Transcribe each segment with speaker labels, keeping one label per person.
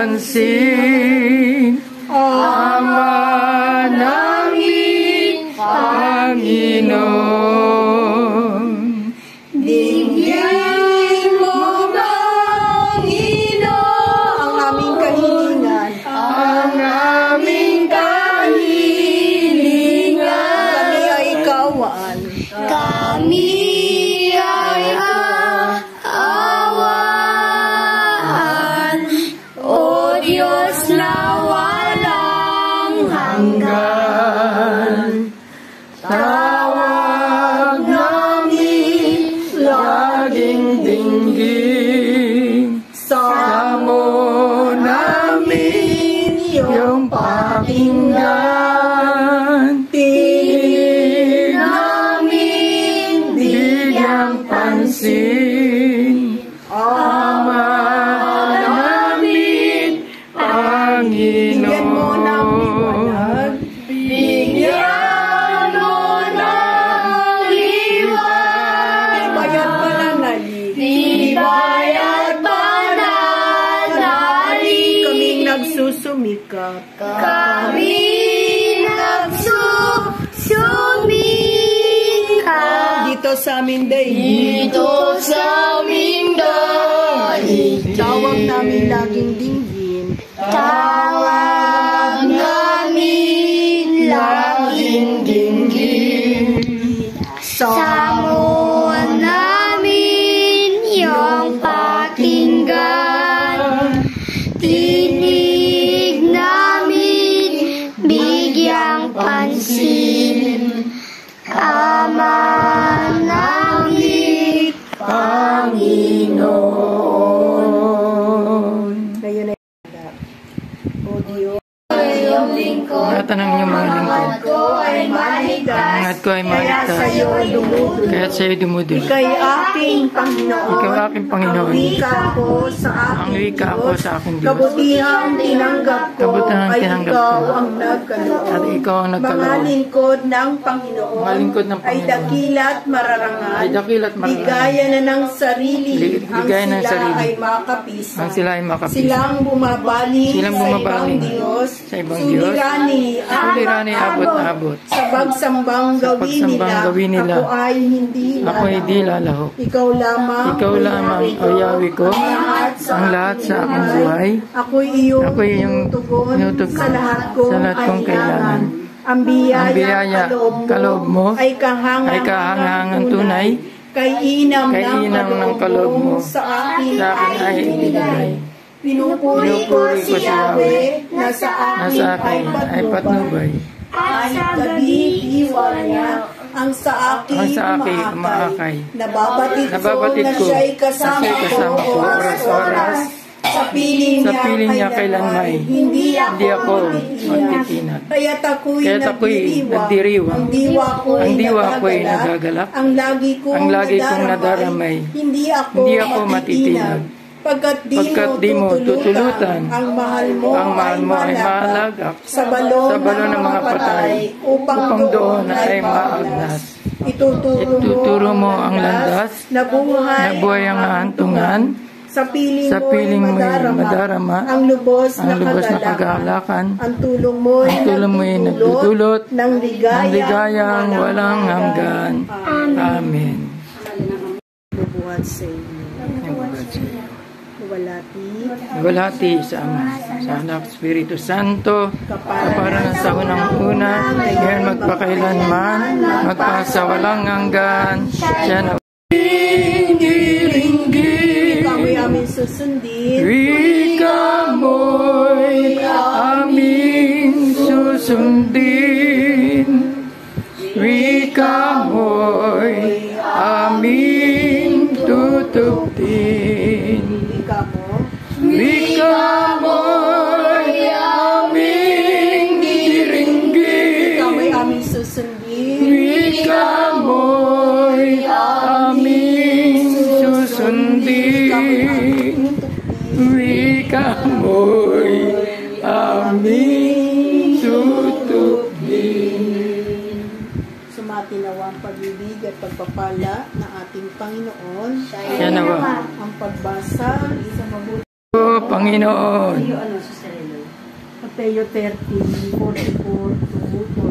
Speaker 1: pansin, Ama namin, Panginoon.
Speaker 2: Bigyan mo, Panginoon, ang aming kahilingan.
Speaker 1: Ang aming kahilingan.
Speaker 2: Kami ay kaawaan.
Speaker 3: Kami ay aawaan, O Diyos na walang hanggan.
Speaker 1: Tawag namin laging dinggin, samo namin iyong pakinggan. Tinig namin bigyang pansin, Ama namin,
Speaker 2: Bigyan mo ng
Speaker 1: Panginoon.
Speaker 2: liwanag.
Speaker 1: Bigyan mo ng liwanag,
Speaker 2: Bayad pananalig.
Speaker 3: Bayat pananalig,
Speaker 2: Kaming nagsusumikap.
Speaker 3: kami nagsusumikap.
Speaker 2: Dito sa amin daigdig.
Speaker 3: Dito sa aming daigdig,
Speaker 2: Tawag namin laging dinggin.
Speaker 3: tawag namin laging dinggin. Samo namin iyong pakinggan. Tinig namin bigyang pansin. Ama namin,
Speaker 1: Panginoon.
Speaker 2: Ngayon ay O Diyos,
Speaker 3: iyong lingkod.
Speaker 1: Ingatan ang inyong mga lingkod.
Speaker 3: Ko ay maligtas.
Speaker 1: Ingat ko ay
Speaker 2: kaya
Speaker 1: maligtas.
Speaker 2: sa'yo dumudulog.
Speaker 1: Kaya't sa'yo dumudulog.
Speaker 2: Ika'y aking Panginoon.
Speaker 1: Ikaw aking Panginoon.
Speaker 2: Ang wika ko sa
Speaker 1: Ang
Speaker 2: aking
Speaker 1: wika ko
Speaker 2: Diyos.
Speaker 1: sa aking Diyos.
Speaker 2: Kabutihang tinanggap ko
Speaker 1: Kabutihang
Speaker 2: ay
Speaker 1: tinanggap
Speaker 2: ikaw
Speaker 1: ko.
Speaker 2: ang nagkaloob.
Speaker 1: At ikaw ang
Speaker 2: Mga
Speaker 1: nagkaloob.
Speaker 2: lingkod ng Panginoon,
Speaker 1: Mga lingkod ng
Speaker 2: ay
Speaker 1: Panginoon.
Speaker 2: dakila't mararangal.
Speaker 1: Ay dakila't mararangal.
Speaker 2: Bigaya na ng sarili.
Speaker 1: Bigaya ng
Speaker 2: ang sila
Speaker 1: sarili.
Speaker 2: ay makapisa.
Speaker 1: Ang sila ay makapisa.
Speaker 2: Silang bumabaling
Speaker 1: Silang
Speaker 2: sa ibang
Speaker 1: bumabaling
Speaker 2: Diyos.
Speaker 1: sa ibang Diyos.
Speaker 2: Sulirani
Speaker 1: abot-abot.
Speaker 2: Sa pagsambang gawin nila.
Speaker 1: nila.
Speaker 2: Ako ay hindi
Speaker 1: Ako ay di lalahok.
Speaker 2: Ikaw lamang,
Speaker 1: Ikaw lamang, O Yahweh ko, ang lahat sa aking buhay.
Speaker 2: Ako'y iyong
Speaker 1: Ako ay iyong
Speaker 2: tinutugon
Speaker 1: tinutugon
Speaker 2: sa lahat
Speaker 1: sa lahat kong kailangan.
Speaker 2: Ang biyaya,
Speaker 1: Ang biyaya, kaloob mo
Speaker 2: ay kahangangang
Speaker 1: tunay.
Speaker 2: Kay inam
Speaker 1: ng kaloob mo
Speaker 2: sa akin
Speaker 1: sa akin ay ibigay.
Speaker 2: Pinupuri ko si Yahweh na sa akin ay patnubay.
Speaker 3: At sa
Speaker 2: Gabi diwa niya ang sa akin
Speaker 1: umaakay.
Speaker 2: Nababatid
Speaker 1: Nababatid
Speaker 2: ko
Speaker 1: ko
Speaker 2: na siya'y
Speaker 1: na
Speaker 2: kasama
Speaker 1: siya'y kasama
Speaker 2: ko
Speaker 1: ko
Speaker 2: oras-oras. Sa piling niya kailanmay hindi ako
Speaker 1: magtitinag.
Speaker 2: Kaya't ako'y
Speaker 1: nagdiriwang.
Speaker 2: Ang diwa ko'y
Speaker 1: nagagalak.
Speaker 2: Ang lagi kong
Speaker 1: nadaramay.
Speaker 2: Hindi ako
Speaker 1: matitinag.
Speaker 2: Pagkat
Speaker 1: di mo tutulutan,
Speaker 2: ang mahal mo
Speaker 1: ay mahalagak
Speaker 2: sa balon
Speaker 1: ng mga patay, upang doon ay maagnas. Ituturo mo ang landas
Speaker 2: na buhay
Speaker 1: ang hahantungan.
Speaker 2: Sa piling mo'y madarama ang lubos na kagalakan. Ang tulong mo'y nagdudulot ng ligayang walang hanggan.
Speaker 1: Amen.
Speaker 2: Bubuhat sa inyo.
Speaker 1: Walhati sa Ama, sa Anak, Espiritu Santo, kaparan sa unang-una, ngayon magpakailanman, magpasawalang hanggan, siya na ringgi-ringgi,
Speaker 2: Kami aming susundin.
Speaker 1: wika mo'y aming susundin, wika mo'y aming tutupin. Wika mo'y aming diringgi,
Speaker 2: Kami aming susundin.
Speaker 1: wika mo'y aming susundin, wika mo'y aming tutupin.
Speaker 2: Sumati nawa ang pag-ibig at pagpapala ng ating Panginoon.
Speaker 1: Siya nawa.
Speaker 2: Ang pagbasa sa mabuti.
Speaker 1: Panginoon.
Speaker 2: Mateo 13, 44 to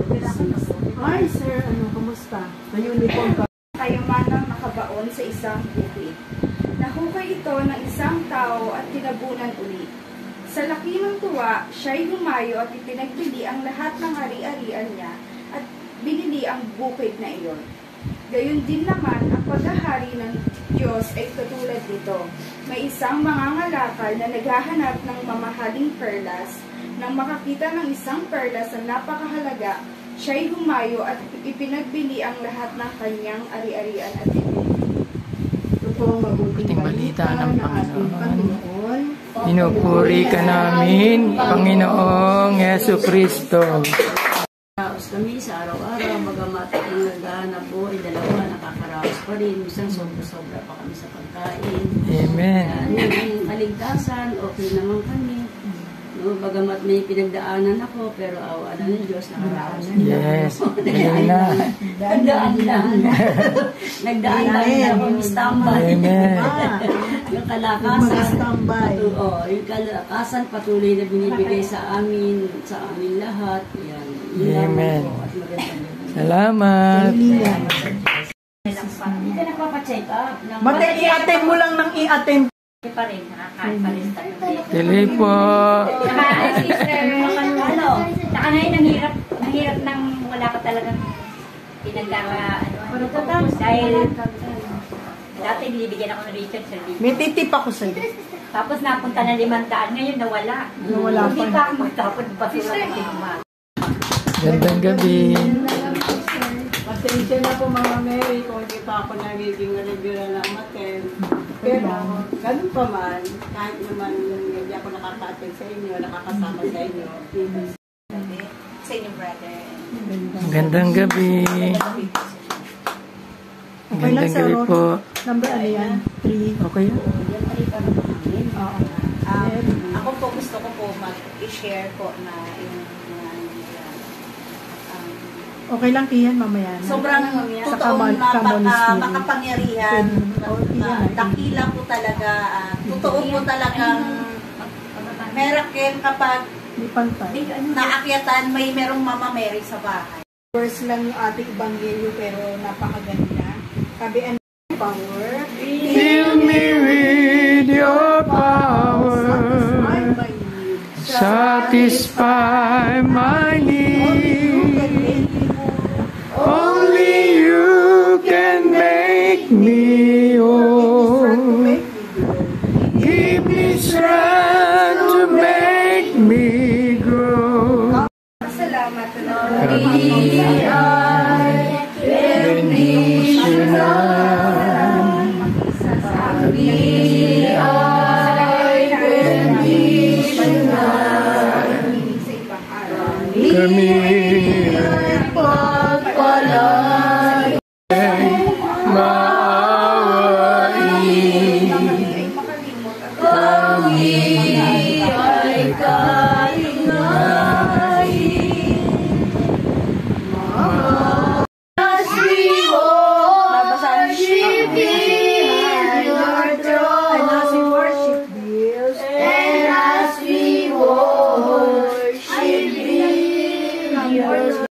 Speaker 2: 46. Hi, sir. Kamusta? May-uniform ka?
Speaker 4: Kayo manang nakabaon sa isang bukid. Nahukay ito ng isang tao at tinabunan uli. Sa laki ng tuwa, siya'y humayo at ipinagbili ang lahat ng ari-arian niya at binili ang bukid na iyon. Gayon din naman, ang paghahari ng Diyos ay katulad nito. May isang mangangalakal na naghahanap ng mamahaling perlas. Nang makakita ng isang perlas na napakahalaga, siya'y humayo at ipinagbili ang lahat ng kanyang ari-arian at ibinili.
Speaker 2: Ito po ang mabuting
Speaker 1: balita ng
Speaker 2: ating
Speaker 1: Panginoon. Pinupuri ka namin, Panginoong Yesu Kristo.
Speaker 5: Nakakaraos kami sa araw-araw, bagamat ang naghahanap po ay dalawa, nakakaraos pa rin. Minsan sobra-sobra pa kami sa pagkain.
Speaker 1: Amen.
Speaker 5: Yung kaligtasan, okay naman kami. No, bagamat may pinagdaanan ako, pero awa na ng Diyos, nakaraos.
Speaker 1: Yes, galing na.
Speaker 5: Nagdaan lang. Nagdaan lang ako ng standby.
Speaker 1: Amen.
Speaker 5: Yung kalakasan.
Speaker 2: Standby.
Speaker 5: Yung kalakasan patuloy na binibigay sa amin lahat. Yan. Yun
Speaker 1: Amen.
Speaker 5: lang po at magandang gabi.
Speaker 1: Salamat.
Speaker 5: Hindi ka nagpapacheck up.
Speaker 2: Mate, i-attend mo lang ng i-attend.
Speaker 5: Hindi pa rin, nakakain pa rin tayo.
Speaker 1: Tuloy po.
Speaker 6: Saka ngayon, nahirap nang wala ka talagang dahil dati binibigyan ako ng Richard Service.
Speaker 2: May titip ako sa'yo.
Speaker 6: Tapos napunta na 500, ngayon nawala.
Speaker 2: Nawala
Speaker 6: Hindi
Speaker 2: pa.
Speaker 6: pa ako magtapon basura ng tinuma.
Speaker 1: Gandang gabi.
Speaker 7: Pasensya na po mga Mary kung hindi pa ako nagiging regular na umaten. Pero ganun pa man, kahit naman hindi ako nakaka-attend sa inyo, nakakasama sa inyo.
Speaker 4: Sa inyong brother.
Speaker 1: Gandang gabi.
Speaker 2: Okay lang,
Speaker 1: Gandang
Speaker 2: sir.
Speaker 1: gabi po.
Speaker 2: Number ano yan? 3.
Speaker 1: Okay.
Speaker 2: Oo.
Speaker 4: Ako po gusto ko po mag-share po na yung
Speaker 2: Okay lang, Tiyan, mamaya na.
Speaker 4: sobrang
Speaker 2: Sa
Speaker 4: totoong
Speaker 2: Kamonisty.
Speaker 4: makapangyarihan, dakila po talaga, totoo po talagang miracle kapag
Speaker 2: May pantay.
Speaker 4: naakyatan, merong Mama Mary sa bahay.
Speaker 2: Verse lang yung ating ebanghelyo pero napakaganda. Sabi, and power.
Speaker 1: Fill me with your power. Satisfy my need. Only you can make me whole. Give me strength to make me grow.
Speaker 4: Salamat na
Speaker 1: Kami pagpalay, maawain. Kami ay
Speaker 2: Worship